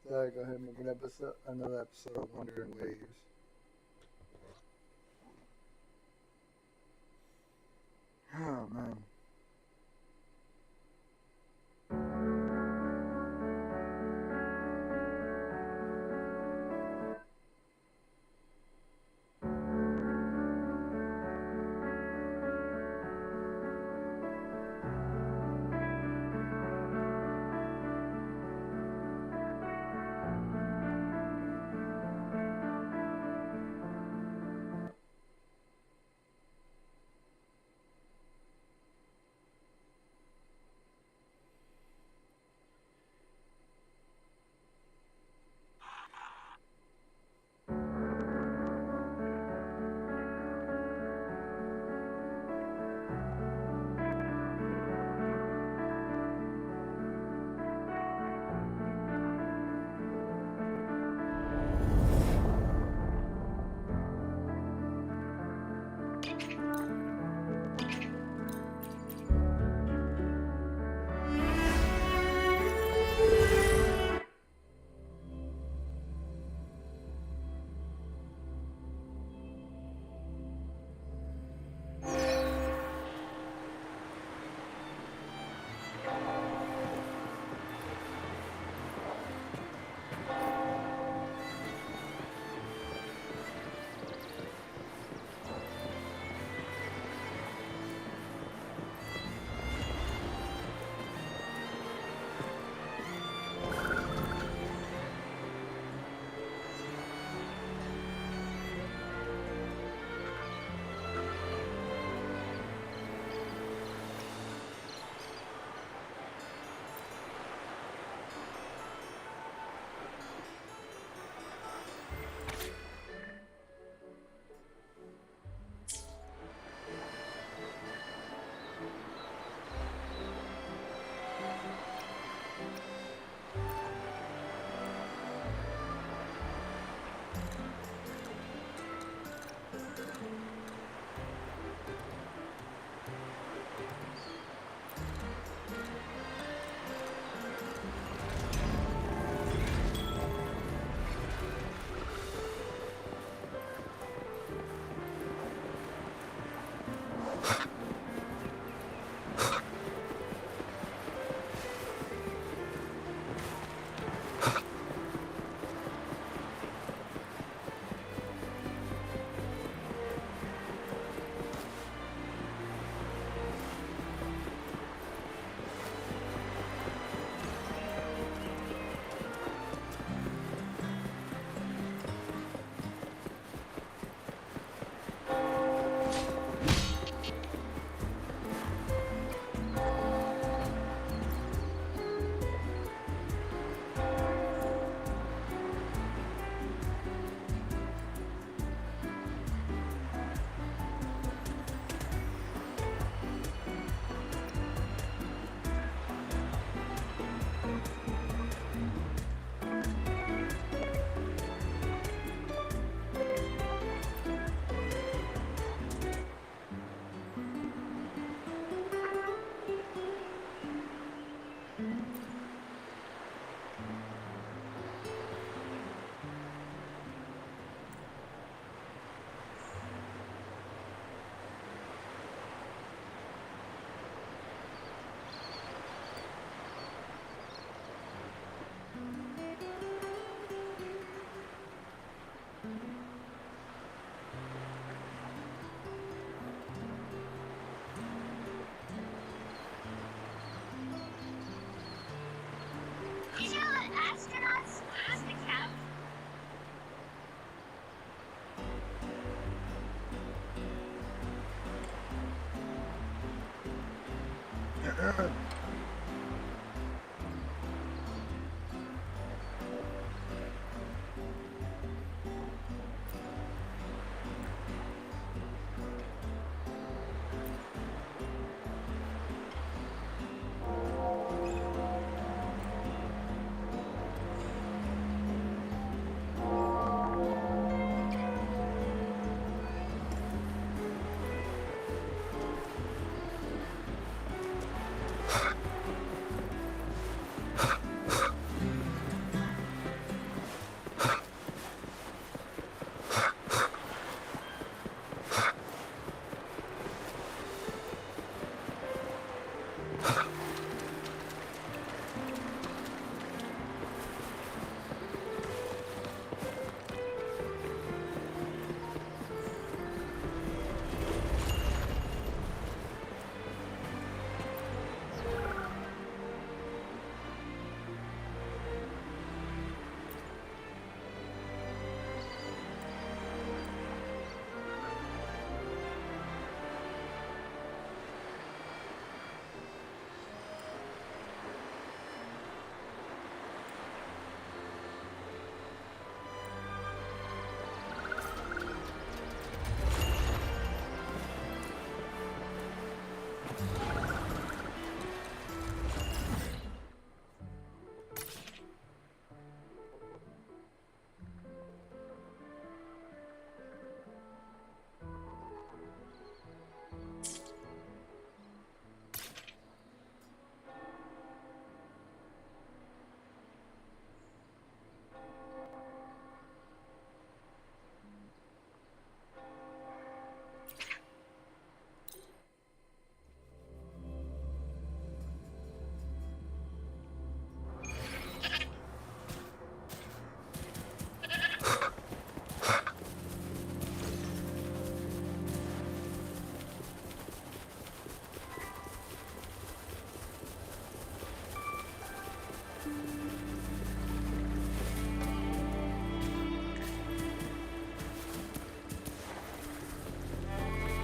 that, go ahead and make another episode of Wandering Waves. Oh man.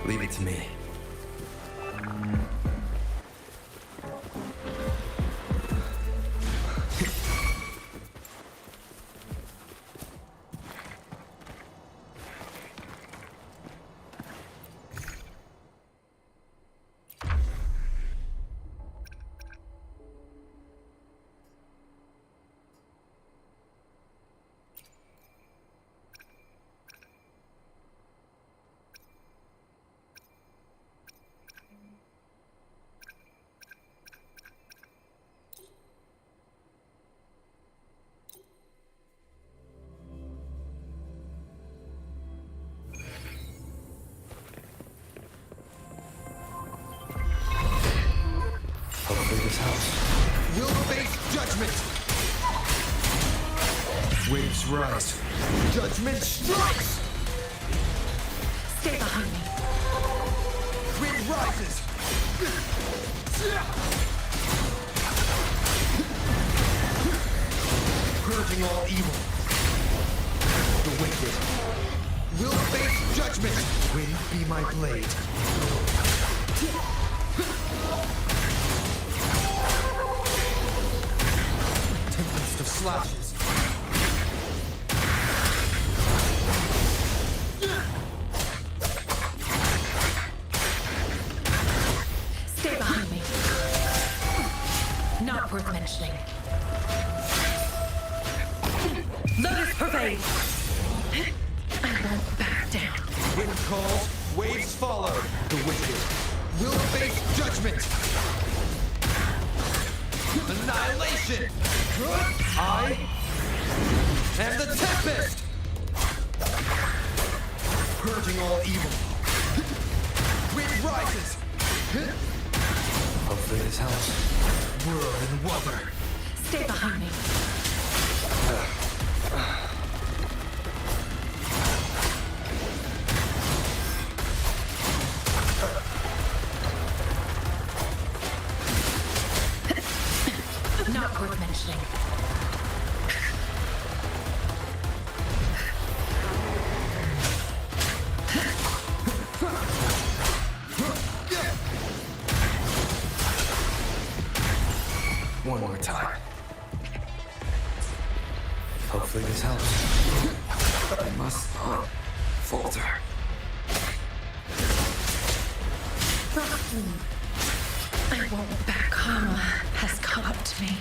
Leave it to me. Hopefully this helps. You'll face judgment! Waves rise. Judgment strikes! Stay behind me. Wind rises! Purging all evil. The wicked will face judgment! Wind be my blade. Tempest of slashes. Stay behind me. Not worth mentioning. Lotus pervade. I won't back down. Wind calls, waves follow. The wicked will face judgment. Annihilation! I am the Tempest! Purging all evil. Wind rises! Hopefully this helps. Whirl and wuthering. Stay behind me. Not worth mentioning. One more time. Hopefully this helps. I must not falter. I won't back. Karma has caught up to me.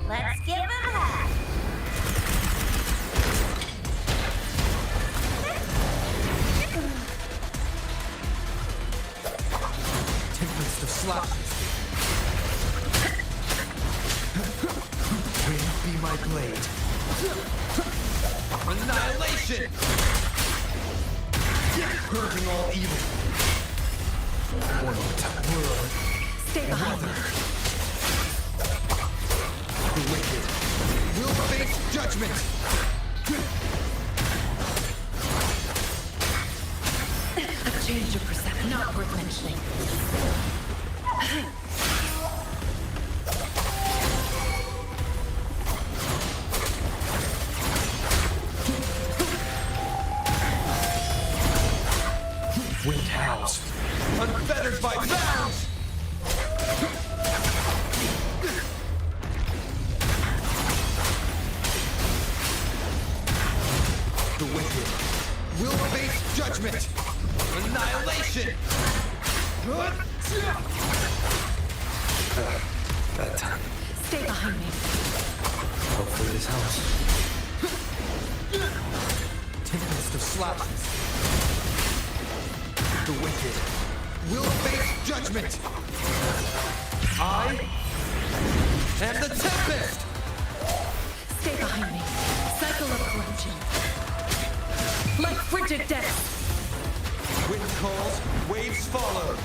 Let's give him that. Tempest of slashes. Wind be my blade. Annihilation! Purging all evil. One more time. Whirl. Stay behind me. The wicked will face judgment. A change of perception. Not worth mentioning. Wind howls, unfettered by bounds. The wicked will face judgment. Annihilation. That time. Stay behind me. Hopefully this helps. Tempest of slashes. The wicked will face judgment. I am the Tempest. Stay behind me. Cycle of corruption. Like frigid death. Wind calls, waves follow.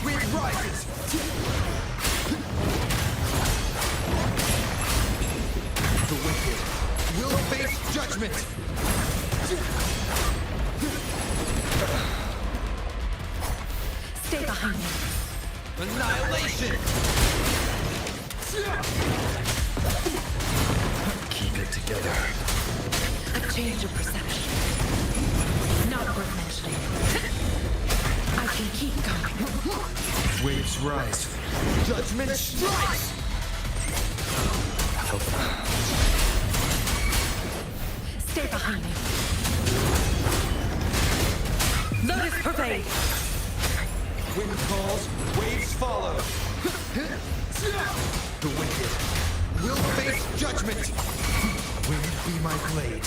Wind rises. The wicked will face judgment. Keep it together. A change of perception. Not worth mentioning. I can keep going. Waves rise. Judgment strikes! Stay behind me. Lotus pervade. Wind calls, waves follow. The wicked will face judgment. Wind be my blade.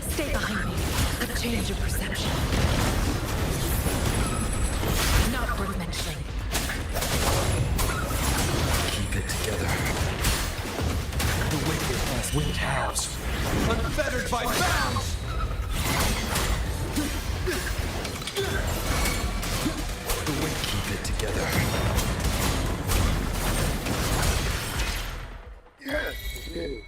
Stay behind me. A change of perception. Not worth mentioning. Keep it together. The wicked has wind howls. Unfettered by bounds! The wind. Keep it together. Yes, we did it.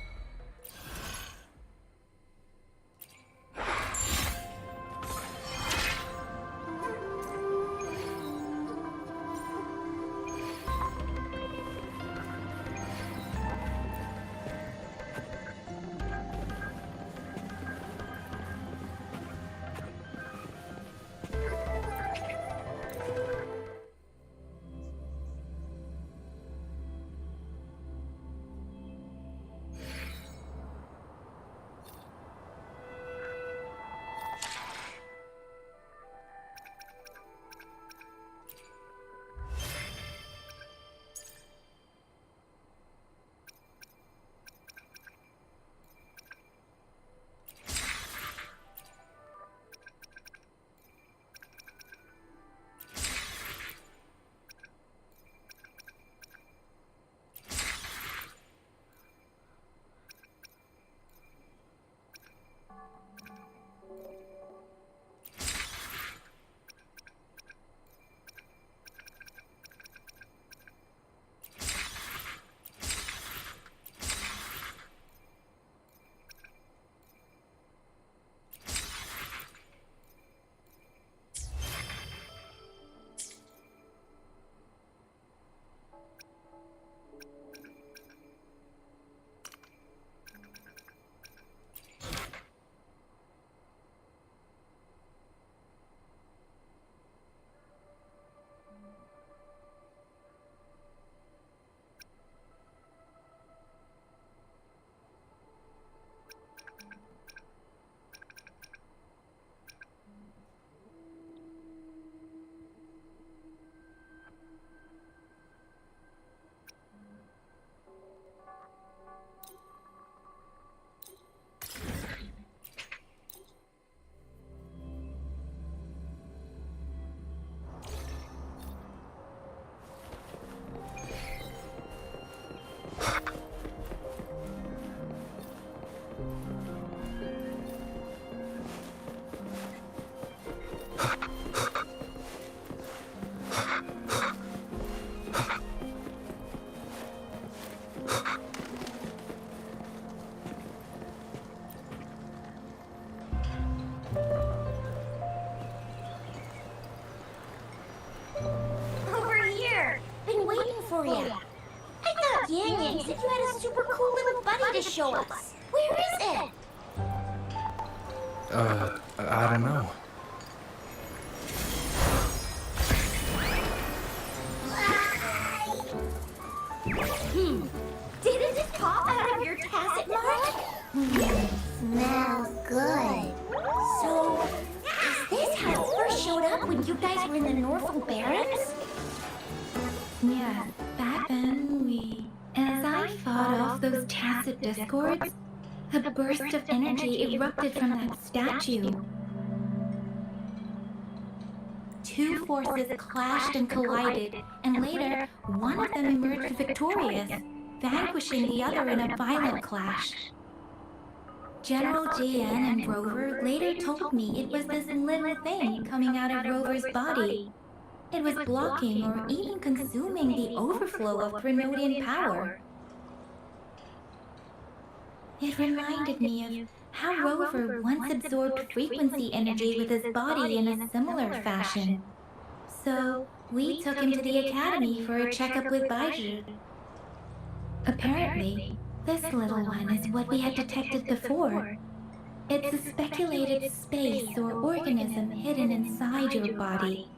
for you. I thought Yang Yang said you had a super cool little buddy to show us. Where is it? I don't know. Did it just pop out of your tacit mark? Smells good. So, is this how it first showed up when you guys were in the Norfolk Barrens? Yeah, back then as I fought off those tacit discords, a burst of energy erupted from that statue. Two forces clashed and collided, and later, one of them emerged victorious, vanquishing the other in a violent clash. General GN and Rover later told me it was this little thing coming out of Rover's body. It was blocking or even consuming the overflow of Primordian power. It reminded me of how Rover once absorbed frequency energy with his body in a similar fashion. So, we took him to the academy for a checkup with Baiju. Apparently, this little one is what we had detected before. It's a speculated space or organism hidden inside your body.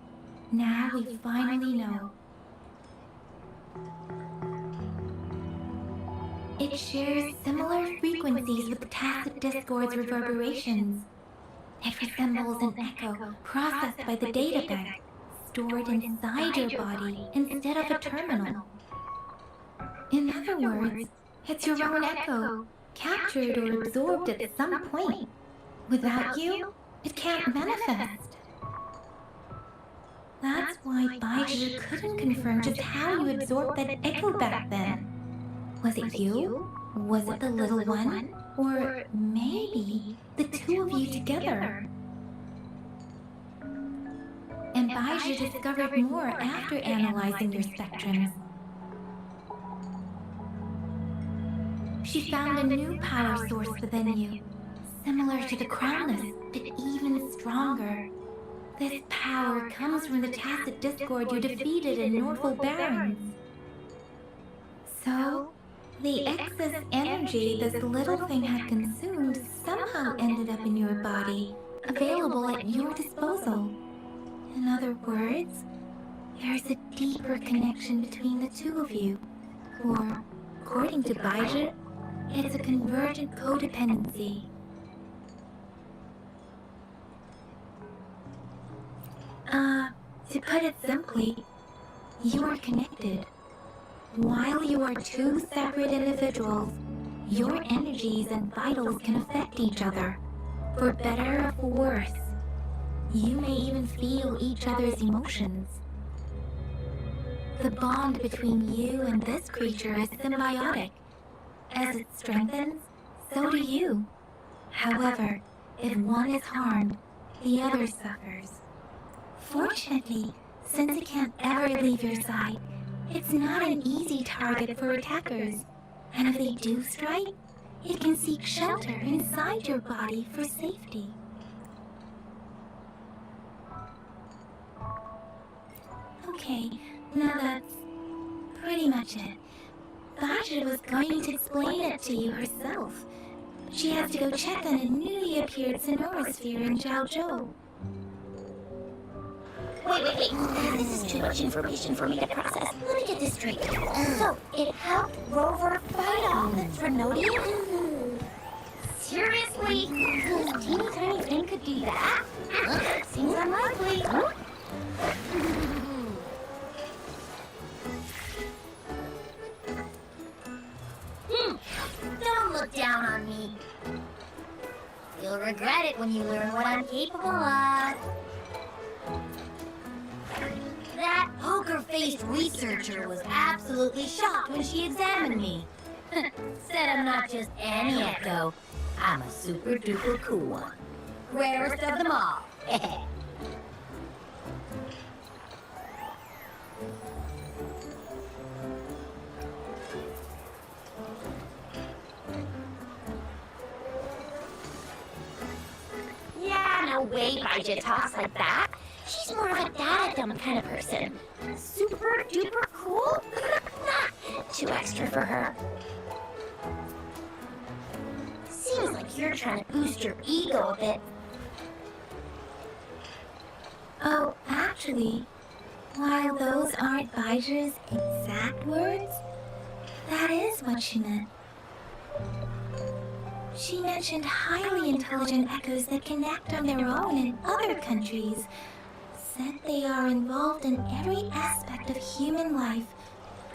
Now we finally know. It shares similar frequencies with tacit discord's reverberations. It resembles an echo processed by the data bank, stored inside your body instead of a terminal. In other words, it's your own echo, captured or absorbed at some point. Without you, it can't manifest. That's why Baiju couldn't confirm just how you absorbed that echo back then. Was it you? Was it the little one? Or maybe the two of you together? And Baiju discovered more after analyzing your spectrums. She found a new power source within you, similar to the Crownless, but even stronger. This power comes from the tacit discord you defeated in Norfolk Barrens. So, the excess energy this little thing had consumed somehow ended up in your body, available at your disposal. In other words, there's a deeper connection between the two of you. Or, according to Baiju, it's a convergent codependency. To put it simply, you are connected. While you are two separate individuals, your energies and vitals can affect each other, for better or for worse. You may even feel each other's emotions. The bond between you and this creature is symbiotic. As it strengthens, so do you. However, if one is harmed, the other suffers. Fortunately, since it can't ever leave your side, it's not an easy target for attackers. And if they do strike, it can seek shelter inside your body for safety. Okay, now that's pretty much it. Baiju was going to explain it to you herself. She has to go check on a newly appeared sonorosphere in Zhaozhou. Wait. This is too much information for me to process. Let me get this straight. So, it helped Rover fight off the Trinodians? Seriously? This teeny tiny thing could do that? Seems unlikely. Don't look down on me. You'll regret it when you learn what I'm capable of. That poker-faced researcher was absolutely shocked when she examined me. Said I'm not just any echo, I'm a super-duper cool one. Rarest of them all. Yeah, no way Baiju talks like that. She's more of a data dumb kind of person. Super duper cool? Too extra for her. Seems like you're trying to boost your ego a bit. Oh, actually, while those aren't Baiju's exact words, that is what she meant. She mentioned highly intelligent echoes that can act on their own in other countries. Said they are involved in every aspect of human life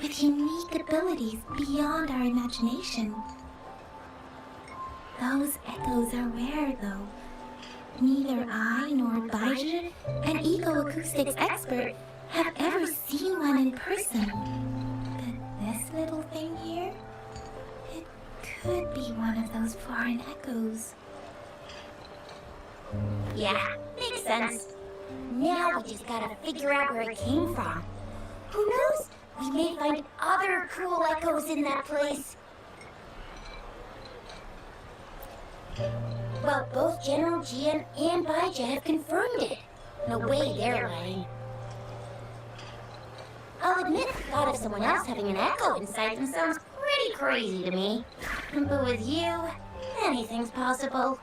with unique abilities beyond our imagination. Those echoes are rare, though. Neither I nor Baiju, an eco-acoustics expert, have ever seen one in person. But this little thing here, it could be one of those foreign echoes. Yeah, makes sense. Now we just gotta figure out where it came from. Who knows? We may find other cool echoes in that place. Well, both General Jian and Baija have confirmed it. No way they're lying. I'll admit the thought of someone else having an echo inside them sounds pretty crazy to me. But with you, anything's possible.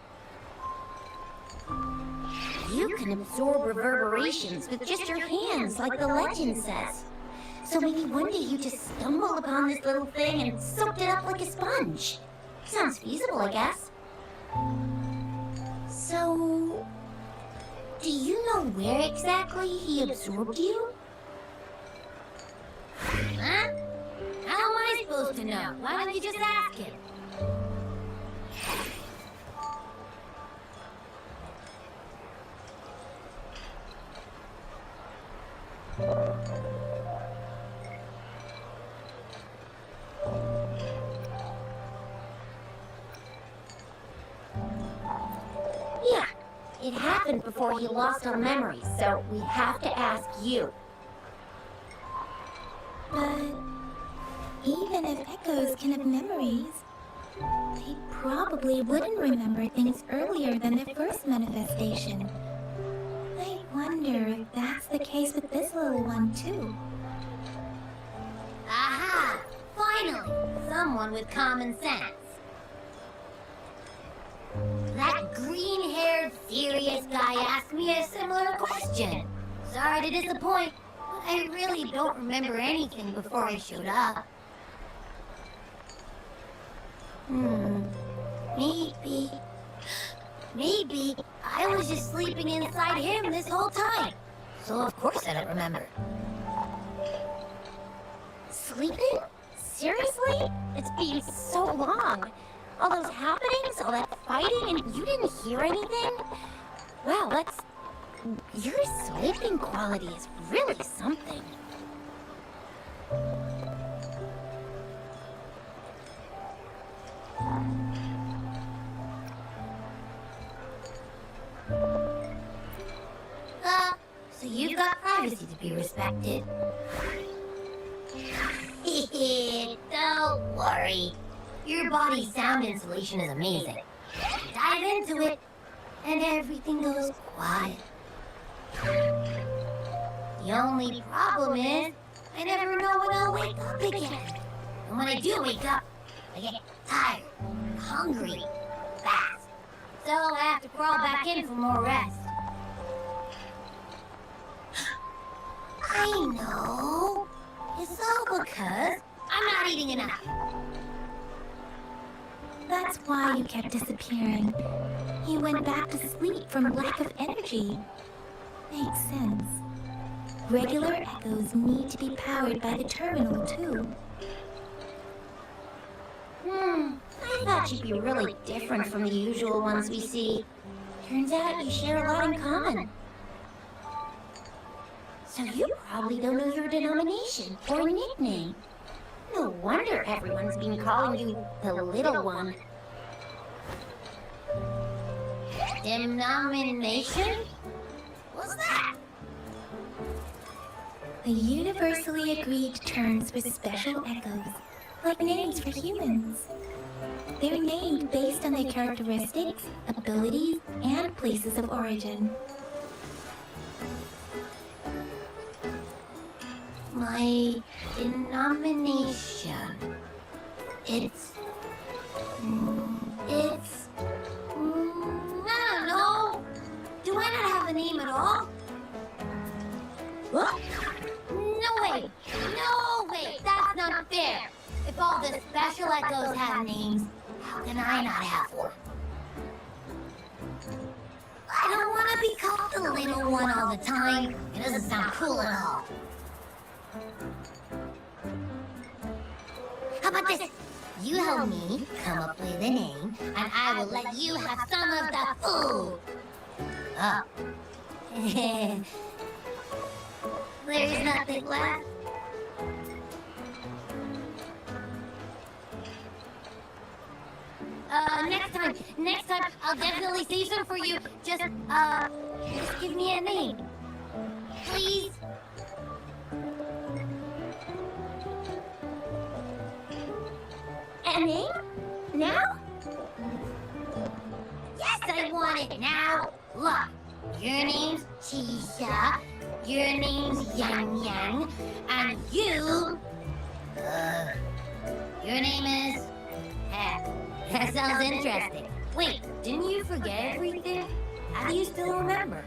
You can absorb reverberations with just your hands, like the legend says. So maybe one day you just stumbled upon this little thing and soaked it up like a sponge. Sounds feasible, I guess. So, do you know where exactly he absorbed you? Huh? How am I supposed to know? Why don't you just ask him? Yeah, it happened before he lost all memories, so we have to ask you. But even if echoes can have memories, they probably wouldn't remember things earlier than their first manifestation. I wonder if that's the case with this little one, too. Aha! Finally! Someone with common sense. That green-haired, serious guy asked me a similar question. Sorry to disappoint, but I really don't remember anything before I showed up. Maybe I was just sleeping inside him this whole time. So of course I don't remember. Sleeping? Seriously? It's been so long. All those happenings, all that fighting, and you didn't hear anything? Wow, your sleeping quality is really something. So you've got privacy to be respected. Don't worry. Your body's sound insulation is amazing. Dive into it, and everything goes quiet. The only problem is, I never know when I'll wake up again. And when I do wake up, I get tired, hungry, fast. So I have to crawl back in for more rest. I know. It's all because I'm not eating enough. That's why you kept disappearing. You went back to sleep from lack of energy. Makes sense. Regular echoes need to be powered by the terminal, too. I thought you'd be really different from the usual ones we see. Turns out you share a lot in common. So you probably don't know your denomination or nickname. No wonder everyone's been calling you the little one. Denomination? What's that? The universally agreed terms for special echoes, like names for humans. They're named based on their characteristics, abilities, and places of origin. My denomination. It's... I don't know. Do I not have a name at all? What? No way! No way! That's not fair! If all the special echoes have names, how can I not have one? I don't want to be called the little one all the time. It doesn't sound cool at all. How about this? You help me come up with a name, and I will let you have some of the food. Oh. There's nothing left. Next time, I'll definitely say some for you. Just give me a name. Please? A name? Now? Yes, I Look, your name's Chisha, your name's Yang Yang, and your name is... That sounds interesting. Wait, didn't you forget everything? How do you still remember?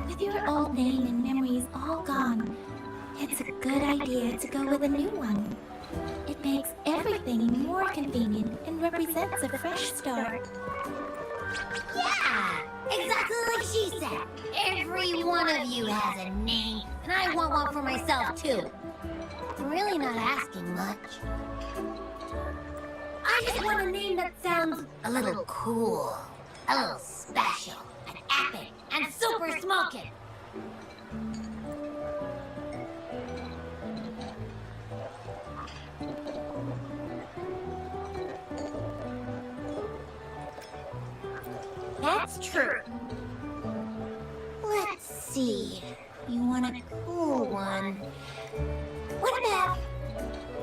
With your old name and memories all gone, it's a good idea to go with a new one. It makes everything more convenient and represents a fresh start. Yeah, exactly like she said. Every one of you has a name, and I want one for myself too. I'm really not asking much. I just want a name that sounds a little cool, a little special, and epic, and super smoking. That's true. Let's see. You want a cool one. What about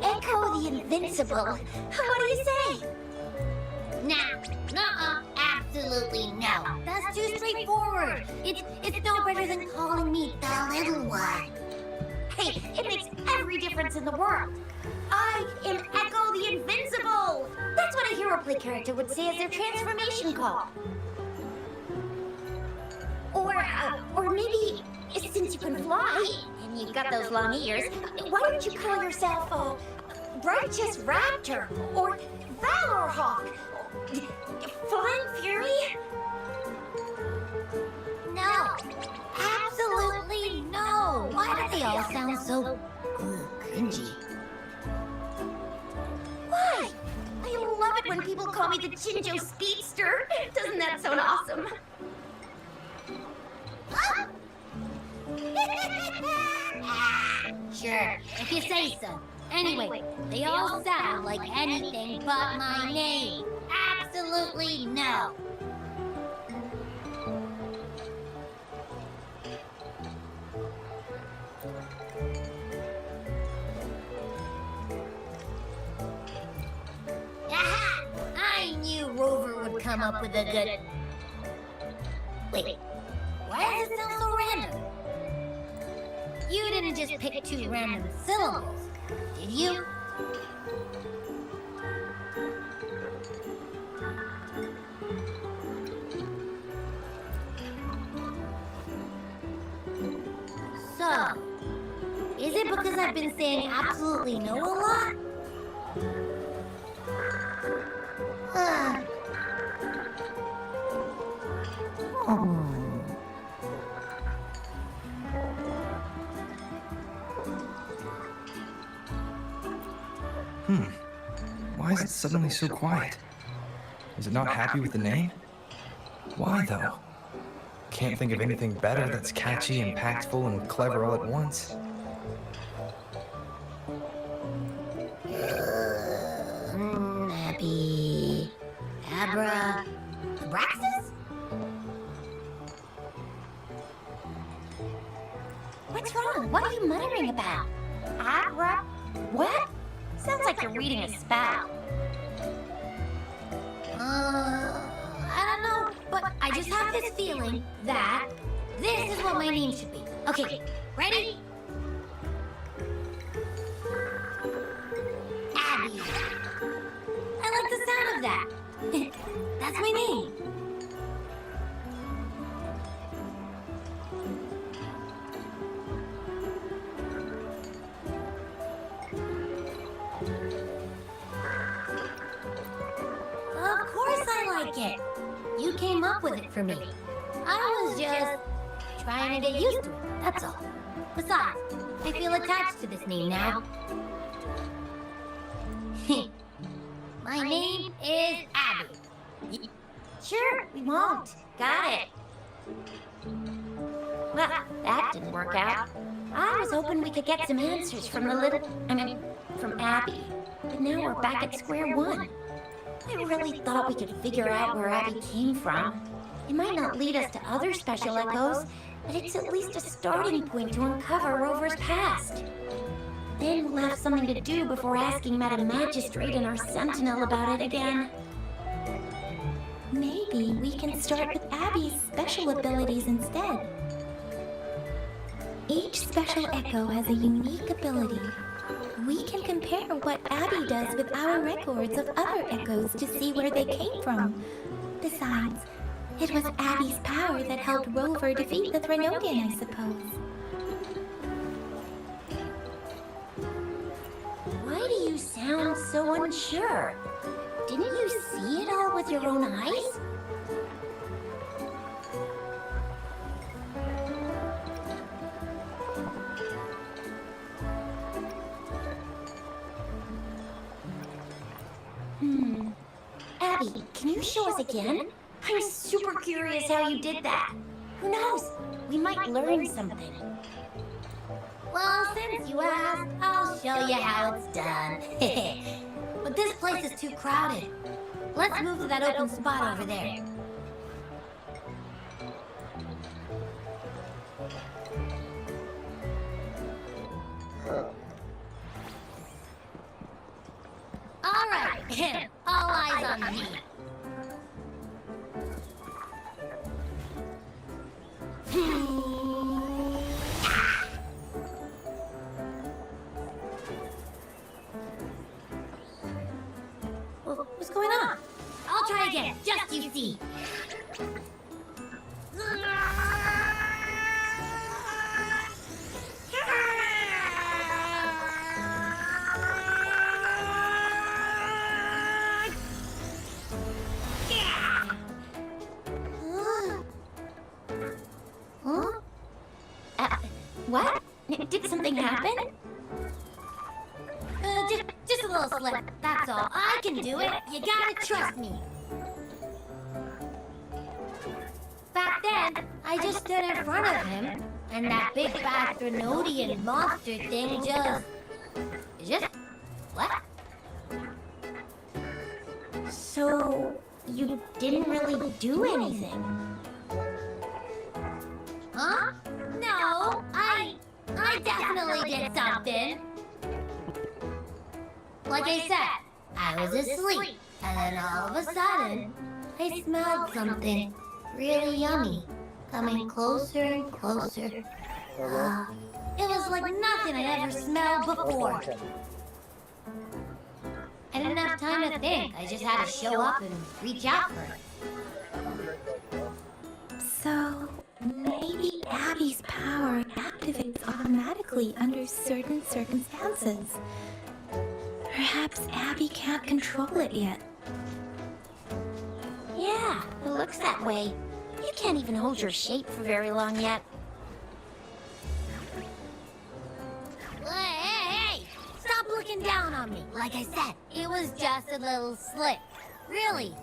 Echo the Invincible? What do you say? Nah, nuh-uh, absolutely no. That's too straightforward. It's no better than calling me the little one. Hey, it makes every difference in the world. I am Echo the Invincible. That's what a hero play character would say as their transformation call. Or maybe, since you can fly, and you've got those long ears, why don't you call yourself a Righteous Raptor, or Valor Hawk, Flying Fury? No, absolutely no. Why do they all sound so cringy? Why? I love it when people call me the Chinjo Speedster. Doesn't that sound awesome? Sure, if you say so. Anyway, they all sound like anything but my name. Absolutely no. Aha! I knew Rover would come up with a good... Wait, why does it sound so random? You didn't just pick two random syllables, did you? So, is it because I've been saying absolutely no a lot? Why is it suddenly so quiet? Is it not happy with the name? Why, though? Can't think of anything better that's catchy, impactful, and clever all at once. Happy... Abra... Abraxas? What's wrong? What are you muttering about? Abra... What? Sounds like you're reading a spell. I don't know, but I just have this feeling that this is what my name should be. Okay, ready? Abby. I like the sound of that. That's my name. Of course I like it. You came up with it for me. I was just trying to get used to it, that's all. Besides, I feel attached to this name now. My name is Abby. Sure, we won't. Got it. Well, that didn't work out. I was hoping we could get some answers from from Abby. But now we're back at square one. I really thought we could figure out where Abby came from. It might not lead us to other special echoes, but it's at least a starting point to uncover Rover's past. Then we'll have something to do before asking Madam Magistrate and our Sentinel about it again. Maybe we can start with Abby's special abilities instead. Each special echo has a unique ability. We can compare what Abby does with our records of other echoes to see where they came from. Besides, it was Abby's power that helped Rover defeat the Threnodian, I suppose. Why do you sound so unsure? Didn't you see it all with your own eyes? Abby, can you show us again? I'm super curious how you did that. Who knows? We might learn something. Well, since you asked, I'll show you how it's done. But this place is too crowded. Let's move to that open spot over there. All right, all eyes on me. What's going on? I'll try again, just you see. What? Did something happen? Just a little slip, that's all. I can do it. You gotta trust me. Back then, I just stood in front of him, and that big bad Threnodian monster thing just... What? So, you didn't really do anything? Huh? No, I definitely did something. Like I said, I was asleep, and then all of a sudden, I smelled something really yummy, coming closer and closer. It was like nothing I'd ever smelled before. I didn't have time to think. I just had to show up and reach out for it. So, maybe Abby's power activates automatically under certain circumstances. Perhaps Abby can't control it yet. Yeah, it looks that way. You can't even hold your shape for very long yet. Hey! Stop looking down on me. Like I said, it was just a little slip. Really.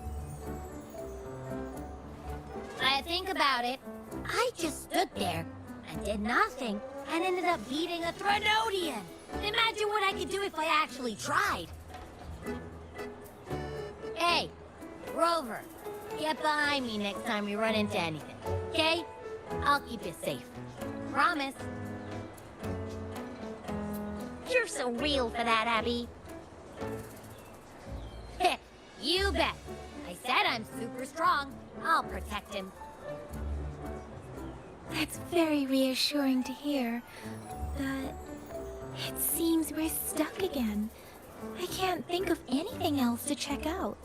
I think about it. I just stood there and did nothing and ended up beating a Threnodian. Imagine what I could do if I actually tried. Hey, Rover, get behind me next time we run into anything, okay? I'll keep you safe. Promise. You're so real for that, Abby. You bet. I said I'm super strong. I'll protect him. That's very reassuring to hear, but it seems we're stuck again. I can't think of anything else to check out.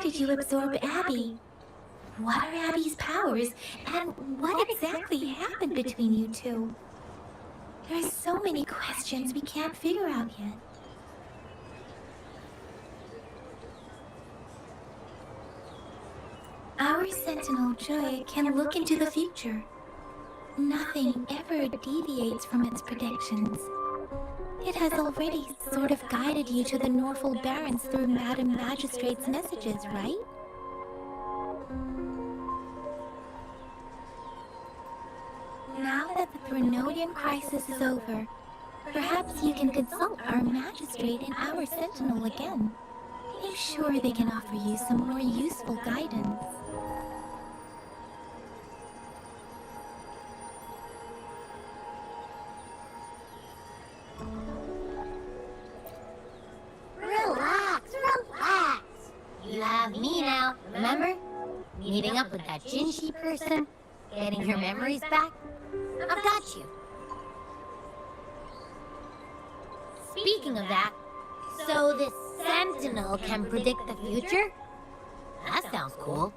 did you absorb Abby? What are Abby's powers, and what exactly happened between you two? There are so many questions we can't figure out yet. Our Sentinel Joy can look into the future. Nothing ever deviates from its predictions. It has already sort of guided you to the Norfolk Barrens through Madam Magistrate's messages, right? Now that the Threnodian crisis is over, perhaps you can consult our Magistrate and our Sentinel again. I'm sure they can offer you some more useful guidance. Relax, relax. You have me now, remember? Meeting up with that Jinshi person, getting her memories back. I've got you. Speaking of that, so this Sentinel can predict the future? That sounds cool.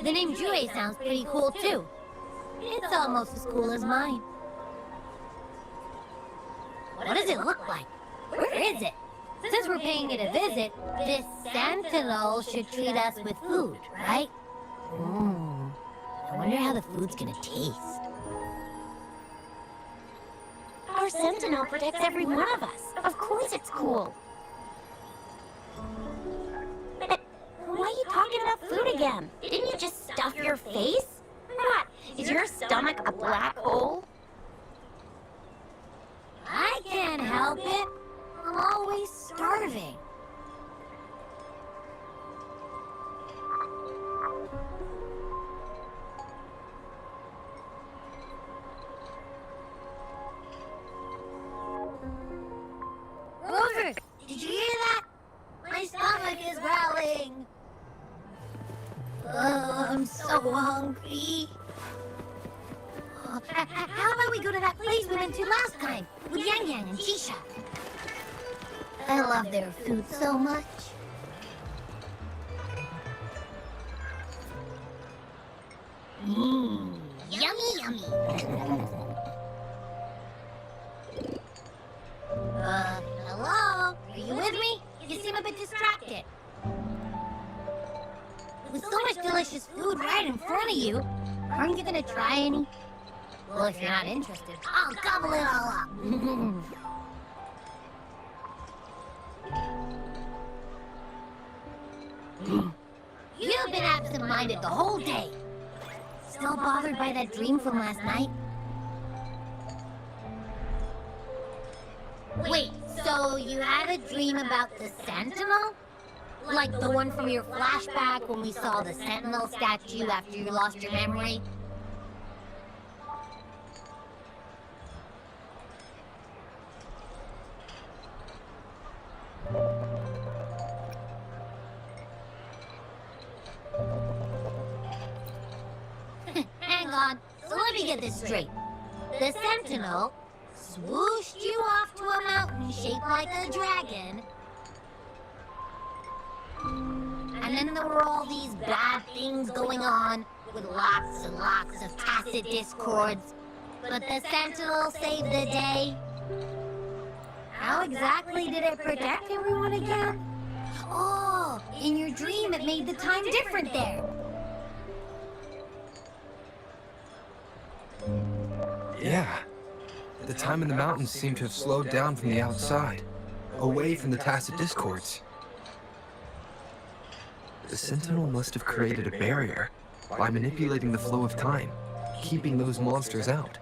The name Jue sounds pretty cool too. It's almost as cool as mine. What does it look like? Where is it? Since we're paying it a visit, this Sentinel should treat us with food, right? I wonder how the food's gonna taste. Our Sentinel protects every one of us. Of course it's cool. But why are you talking about food again? Didn't you just stuff your face? What? Is your stomach a black hole? I can't help it. I'm always starving. Rover, did you hear that? My stomach is growling. Oh, I'm so hungry. How about we go to that place we went to last time with Yang Yang and Shisha? I love their food so much. Yummy, yummy. Hello? Are you with me? You seem a bit distracted. With so much delicious food right in front of you, aren't you gonna try any? Well, if you're not interested, I'll gobble it all up. You've been absent-minded the whole day. Still bothered by that dream from last night? Wait, so you had a dream about the Sentinel? Like the one from your flashback when we saw the Sentinel statue after you lost your memory? Hang on, so let me get this straight. The Sentinel swooshed you off to a mountain shaped like a dragon. And then there were all these bad things going on, with lots and lots of tacit discords. But the Sentinel saved the day. How exactly did it protect everyone again? Oh, in your dream it made the time different there. Yeah. The time in the mountains seemed to have slowed down from the outside, away from the tacit discords. The Sentinel must have created a barrier by manipulating the flow of time, keeping those monsters out.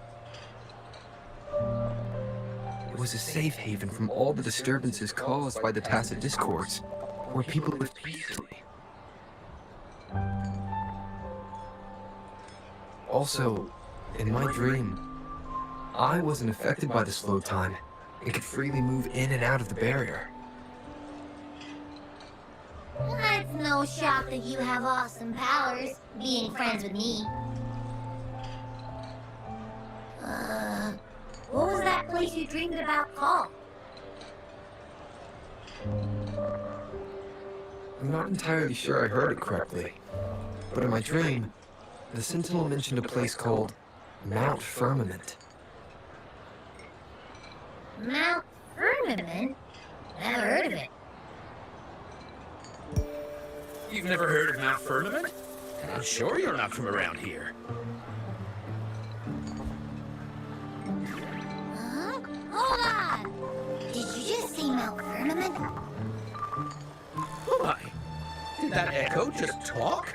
It was a safe haven from all the disturbances caused by the tacit discords, where people lived peacefully. Also, in my dream, I wasn't affected by the slow time and could freely move in and out of the barrier. It's no shock that you have awesome powers, being friends with me. What was that place you dreamed about called? I'm not entirely sure I heard it correctly, but in my dream, the Sentinel mentioned a place called Mount Firmament. Mount Firmament? Never heard of it. You've never heard of Mount Firmament? I'm sure you're not from around here. Huh? Hold on! Did you just say Mount Firmament? Oh my! Did that echo just talk?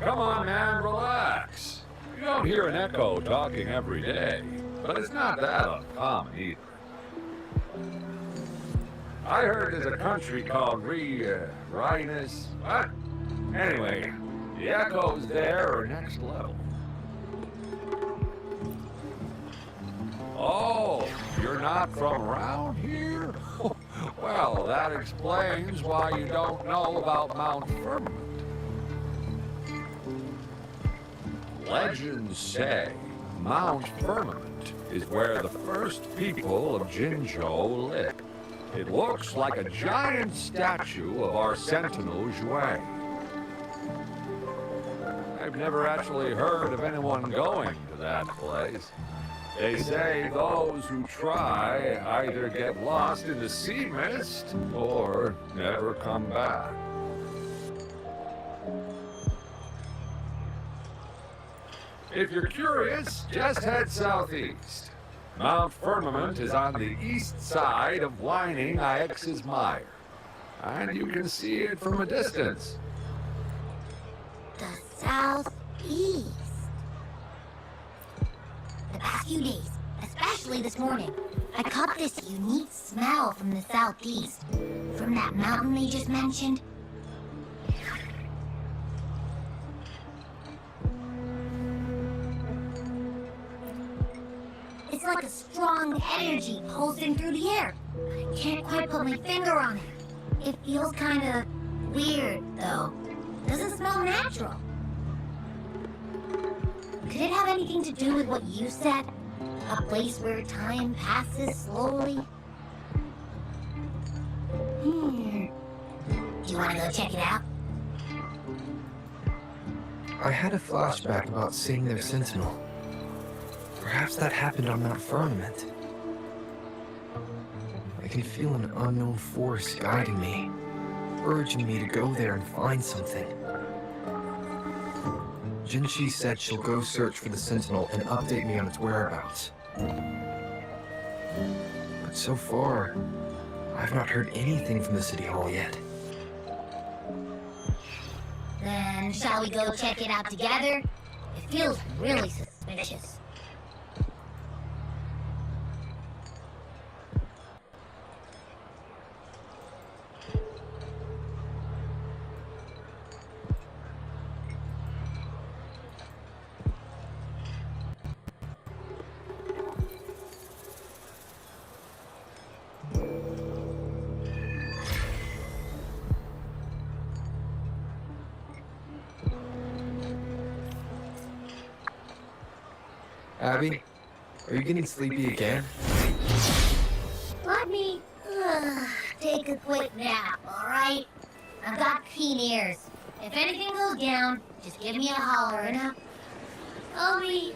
Come on, man, relax. You don't hear an echo talking every day, but it's not that uncommon either. I heard there's a country called Rhinus. What? Anyway, the echoes there are next level. Oh, you're not from around here? Well, that explains why you don't know about Mount Firmament. Legends say Mount Firmament is where the first people of Jinzhou lived. It looks like a giant statue of our Sentinel Zhuang. I've never actually heard of anyone going to that place. They say those who try either get lost in the sea mist or never come back. If you're curious, just head southeast. Mount Firmament is on the east side of whining Ix's Mire, and you can see it from a distance. The southeast. The past few days, especially this morning, I caught this unique smell from the southeast. From that mountain they just mentioned. It's like a strong energy pulsing through the air. I can't quite put my finger on it. It feels kind of weird, though. Doesn't smell natural. Could it have anything to do with what you said? A place where time passes slowly? Do you want to go check it out? I had a flashback about seeing their Sentinel. Perhaps that happened on Mount Firmament. I can feel an unknown force guiding me, urging me to go there and find something. Jinshi said she'll go search for the Sentinel and update me on its whereabouts. But so far, I've not heard anything from the City Hall yet. Then shall we go check it out together? It feels really suspicious. Abby, are you getting sleepy again? Let me take a quick nap, alright? I've got keen ears. If anything goes down, just give me a holler and I'll be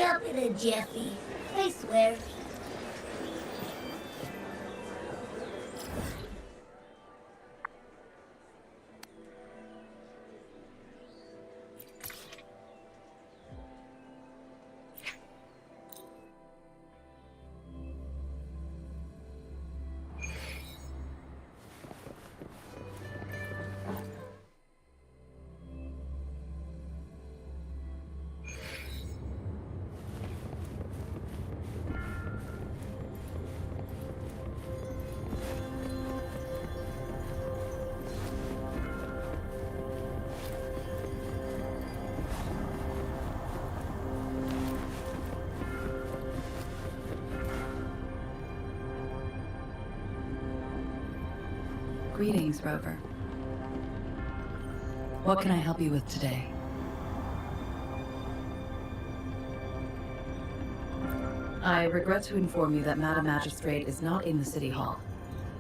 up in a jiffy. I swear. Greetings, Rover. What can I help you with today? I regret to inform you that Madam Magistrate is not in the City Hall.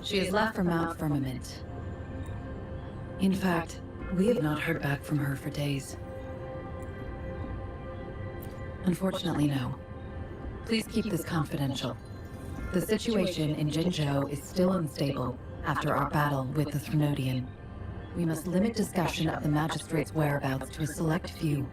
She has left for Mount Firmament. In fact, we have not heard back from her for days. Unfortunately, no. Please keep this confidential. The situation in Jinzhou is still unstable after our battle with the Threnodian. We must limit discussion of the Magistrate's whereabouts to a select few.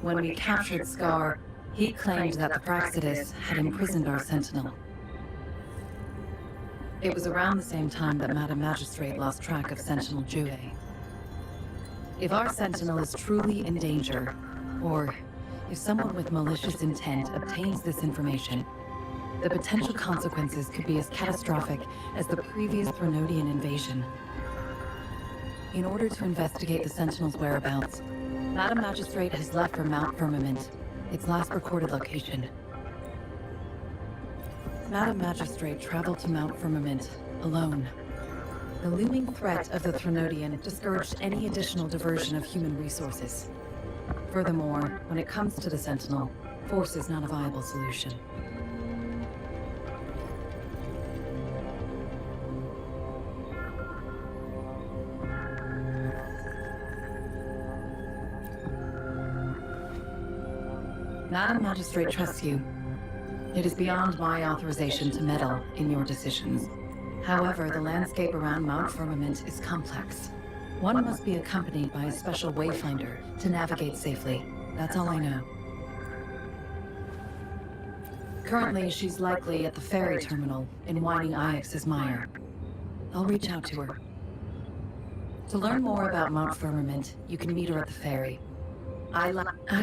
When we captured Scar, he claimed that the Praxidus had imprisoned our Sentinel. It was around the same time that Madam Magistrate lost track of Sentinel Jue. If our Sentinel is truly in danger, or if someone with malicious intent obtains this information, the potential consequences could be as catastrophic as the previous Threnodian invasion. In order to investigate the Sentinel's whereabouts, Madam Magistrate has left for Mount Firmament, its last recorded location. Madam Magistrate traveled to Mount Firmament alone. The looming threat of the Threnodian discouraged any additional diversion of human resources. Furthermore, when it comes to the Sentinel, force is not a viable solution. Madam Magistrate trusts you. It is beyond my authorization to meddle in your decisions. However, the landscape around Mount Firmament is complex. One must be accompanied by a special wayfinder to navigate safely. That's all I know. Currently, she's likely at the ferry terminal in Whining Ix's Mire. I'll reach out to her. To learn more about Mount Firmament, you can meet her at the ferry. I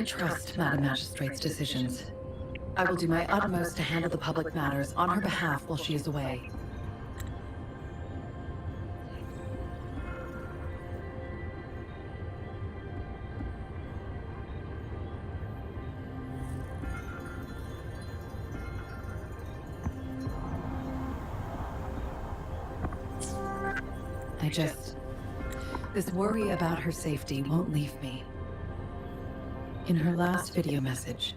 trust Madam Magistrate's decisions. I will do my utmost to handle the public matters on her behalf while she is away. This worry about her safety won't leave me. In her last video message,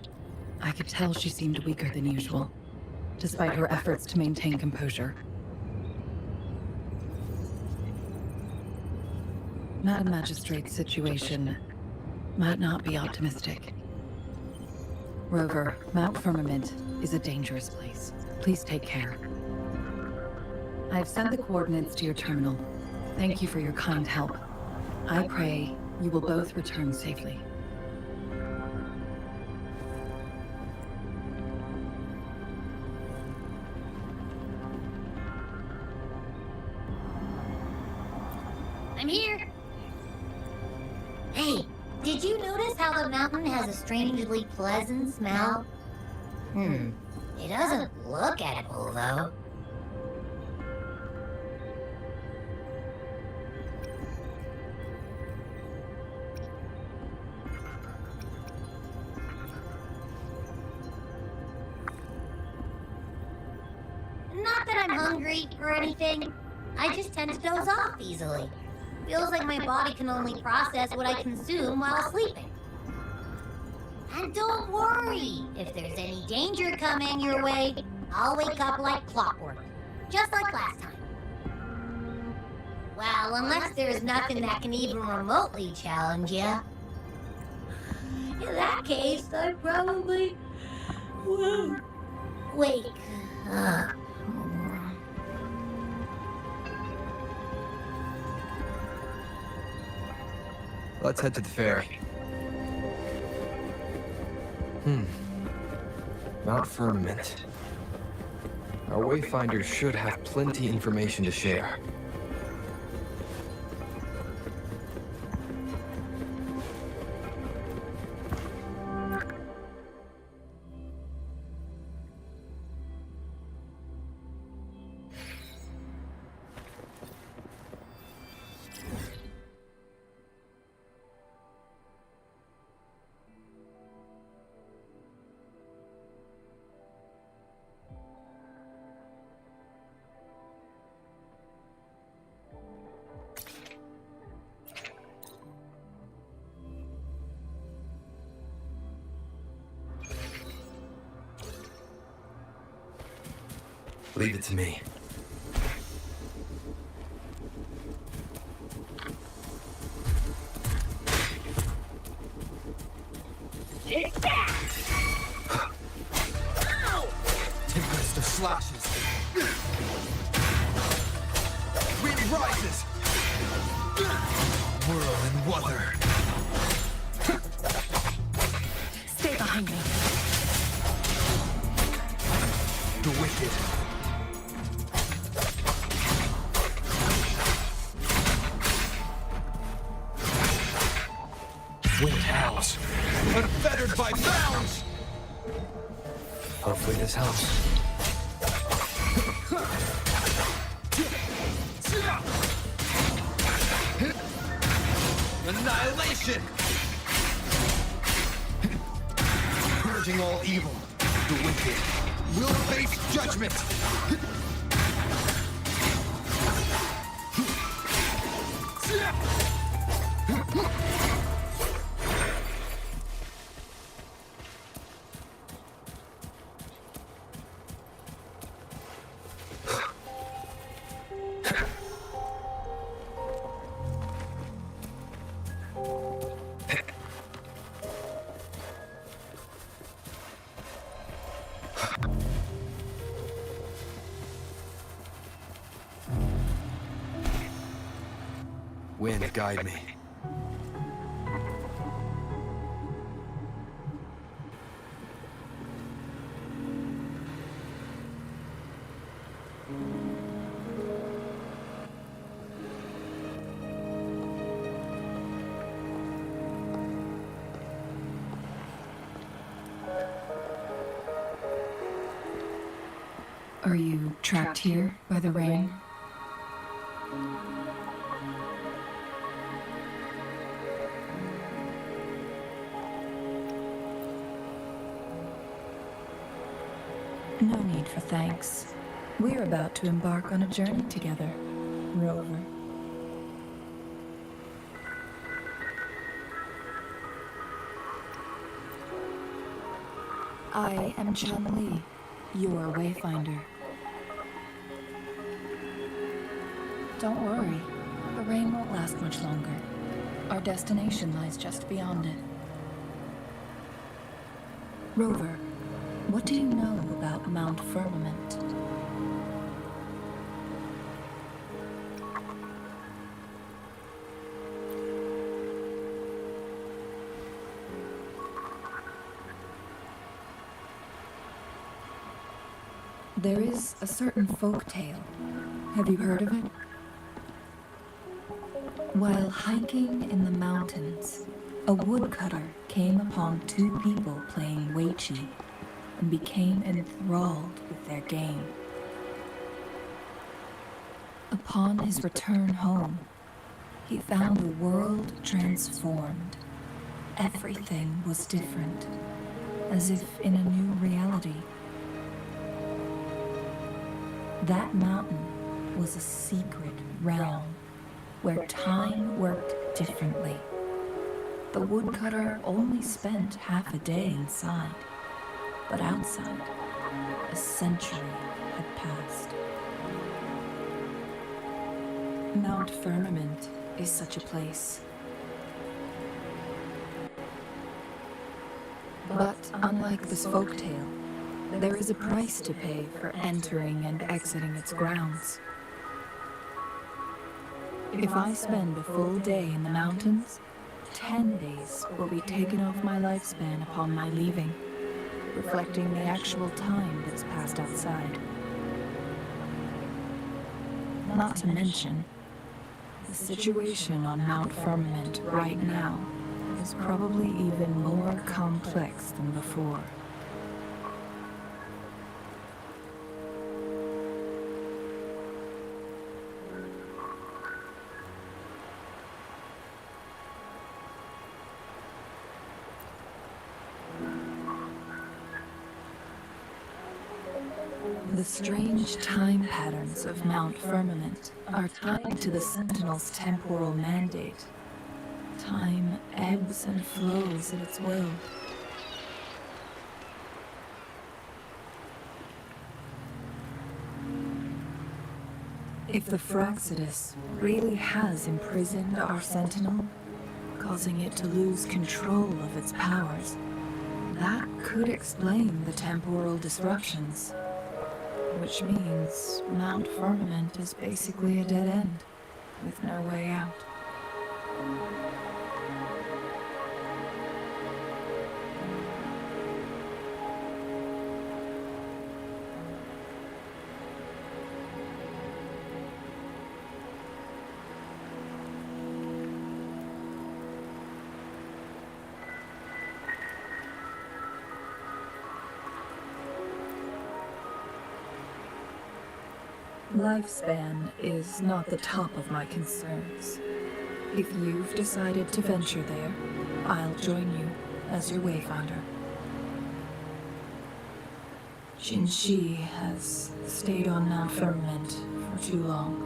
I could tell she seemed weaker than usual, despite her efforts to maintain composure. Madam Magistrate's situation might not be optimistic. Rover, Mount Firmament is a dangerous place. Please take care. I have sent the coordinates to your terminal. Thank you for your kind help. I pray you will both return safely. I'm here. Hey, did you notice how the mountain has a strangely pleasant smell? It doesn't look edible, though. Not that I'm hungry or anything. I just tend to doze off easily. Feels like my body can only process what I consume while sleeping. And don't worry, if there's any danger coming your way, I'll wake up like clockwork, just like last time. Well, unless there's nothing that can even remotely challenge you. In that case, I probably won't wake up. Let's head to the ferry. Mount Firmament. Our wayfinders should have plenty information to share. Leave it to me. Take that! Tempest of slashes. Wind rises. Whirl and wuthering. Stay behind me. The wicked. Wind howls. Unfettered by bounds. Hopefully this helps. Annihilation. Purging all evil. The wicked will face judgment. Wind, guide me. Are you trapped here by the rain? No need for thanks. We're about to embark on a journey together, Rover. I am Chun-Li, your wayfinder. Don't worry, the rain won't last much longer. Our destination lies just beyond it. Rover, what do you know about Mount Firmament? There is a certain folk tale. Have you heard of it? While hiking in the mountains, a woodcutter came upon two people playing Weiqi and became enthralled with their game. Upon his return home, he found the world transformed. Everything was different, as if in a new reality. That mountain was a secret realm where time worked differently. The woodcutter only spent half a day inside, but outside, a century had passed. Mount Firmament is such a place. But unlike this folktale, there is a price to pay for entering and exiting its grounds. If I spend a full day in the mountains, 10 days will be taken off my lifespan upon my leaving, reflecting the actual time that's passed outside. Not to mention, the situation on Mount Firmament right now is probably even more complex than before. The strange time patterns of Mount Firmament are tied to the Sentinel's temporal mandate. Time ebbs and flows at its will. If the Fraxidus really has imprisoned our Sentinel, causing it to lose control of its powers, that could explain the temporal disruptions. Which means Mount Firmament is basically a dead end, with no way out. Lifespan is not the top of my concerns. If you've decided to venture there, I'll join you as your wayfinder. Jinshi has stayed on Mount Firmament for too long.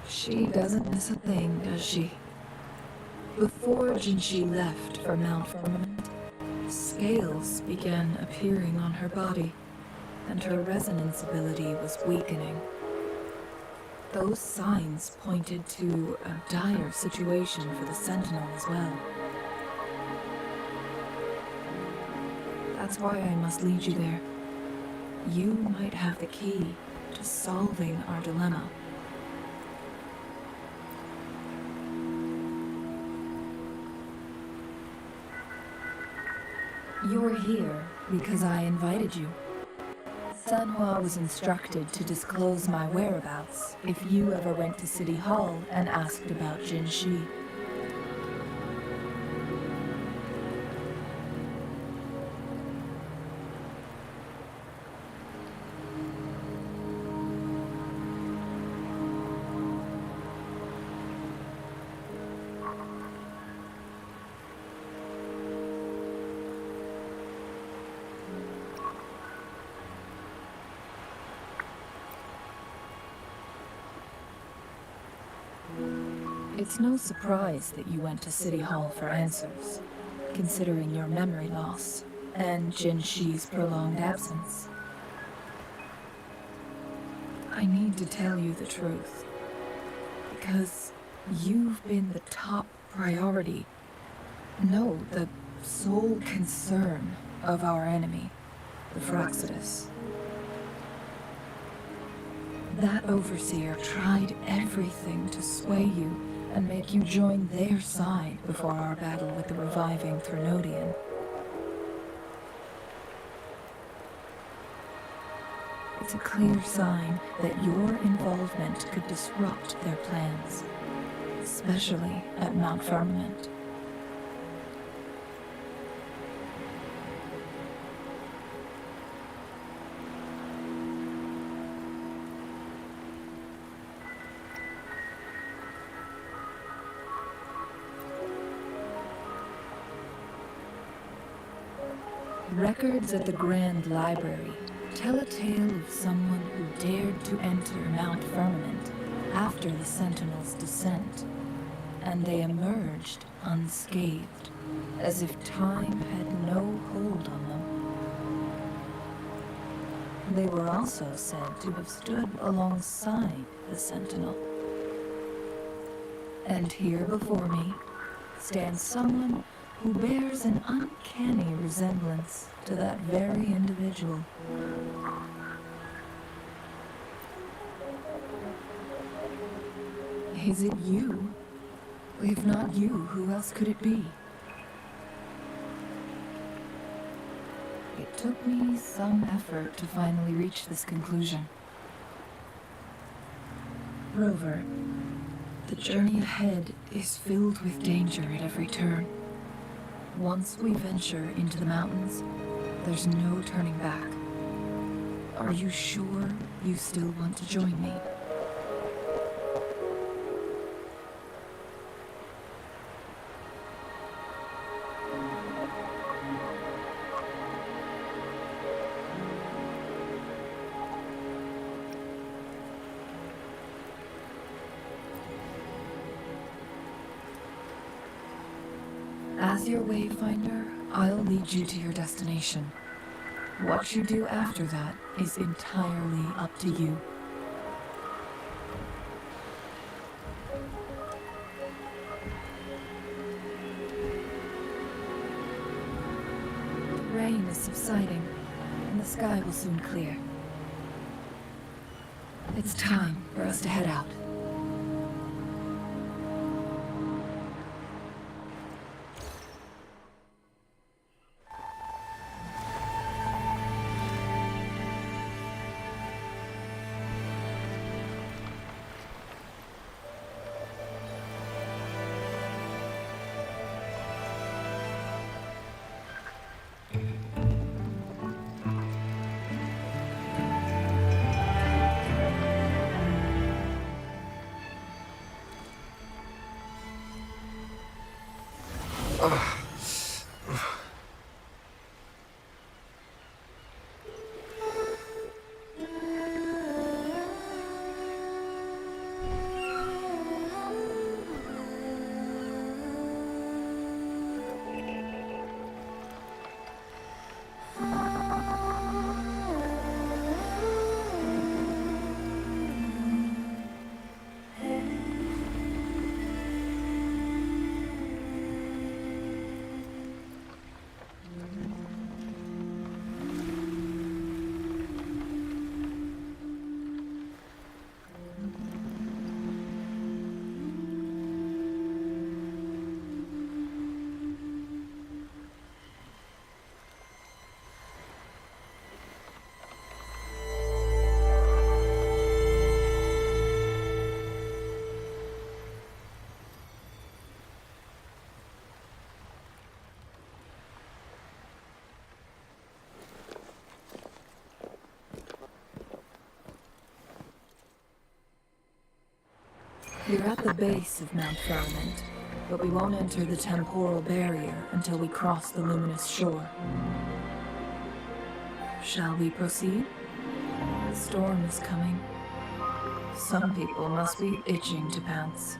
She doesn't miss a thing, does she? Before Jinshi left for Mount Firmament, scales began appearing on her body, and her resonance ability was weakening. Those signs pointed to a dire situation for the Sentinel as well. That's why I must lead you there. You might have the key to solving our dilemma. You're here because I invited you. Sanhua was instructed to disclose my whereabouts if you ever went to City Hall and asked about Jinshi. It's no surprise that you went to City Hall for answers, considering your memory loss and Jinshi's prolonged absence. I need to tell you the truth, because you've been the top priority, no, the sole concern of our enemy, the Fraxidus. That overseer tried everything to sway you and make you join their side before our battle with the reviving Threnodian. It's a clear sign that your involvement could disrupt their plans, especially at Mount Firmament. Records at the Grand Library tell a tale of someone who dared to enter Mount Firmament after the Sentinel's descent, and they emerged unscathed, as if time had no hold on them. They were also said to have stood alongside the Sentinel. And here before me stands someone who bears an uncanny resemblance to that very individual. Is it you? If not you, who else could it be? It took me some effort to finally reach this conclusion. Rover, the journey ahead is filled with danger at every turn. Once we venture into the mountains, there's no turning back. Are you sure you still want to join me? As your wayfinder, I'll lead you to your destination. What you do after that is entirely up to you. The rain is subsiding, and the sky will soon clear. It's time for us to head out. You're at the base of Mount Firmament, but we won't enter the temporal barrier until we cross the luminous shore. Shall we proceed? The storm is coming. Some people must be itching to pounce.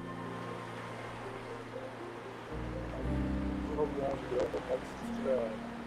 Vamos lá, subscribe.